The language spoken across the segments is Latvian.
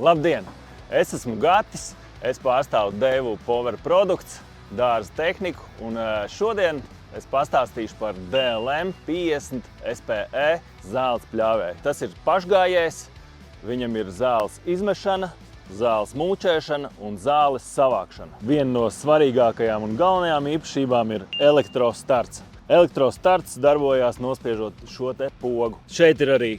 Labdien! Es esmu Gatis, es pārstāvu Devu Power Products, dārza tehniku, un šodien es pastāstīšu par DLM 50 SPE zāles pļāvēju. Tas ir pašgājējs, viņam ir zāles izmešana, zāles mūčēšana un zāles savākšana. Viena no svarīgākajām un galvenajām īpašībām ir elektrostarts. Elektrostarts darbojās nospiežot šo te pogu. Šeit ir arī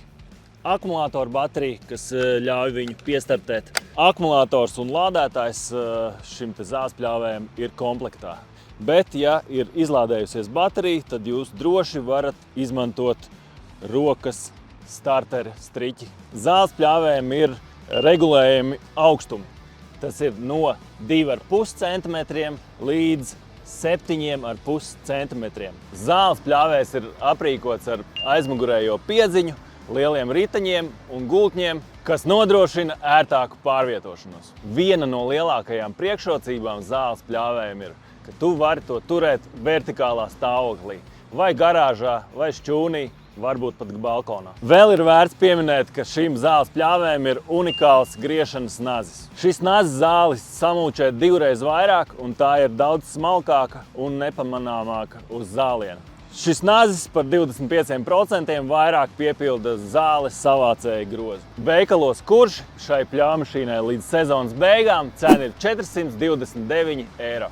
akumulātora baterija, kas ļauj viņu piestartēt. Akumulators un lādētājs šim te zāles pļāvējam ir komplektā. Bet, ja ir izlādējusies baterija, tad jūs droši varat izmantot rokas starteri striķi. Zāles pļāvējam ir regulējami augstumi. Tas ir no 2,5 cm līdz 7,5 cm. Zāles pļāvējs ir aprīkots ar aizmugurējo piedziņu, lieliem riteņiem un gultņiem, kas nodrošina ērtāku pārvietošanos. Viena no lielākajām priekšrocībām zāles pļāvējiem ir, ka tu vari to turēt vertikālā stāvoklī, vai garāžā, vai šķūnī, varbūt pat balkonā. Vēl ir vērts pieminēt, ka šīm zāles pļāvējiem ir unikāls griešanas nazis. Šis nazis zāles samūčē 2 reizes vairāk, un tā ir daudz smalkāka un nepamanāmāka uz zāliena. Šis nazis par 25% vairāk piepilda zāles savācēja grozu. Veikalos kurši šai pļāvmašīnai līdz sezonas beigām cena ir 429 eiro.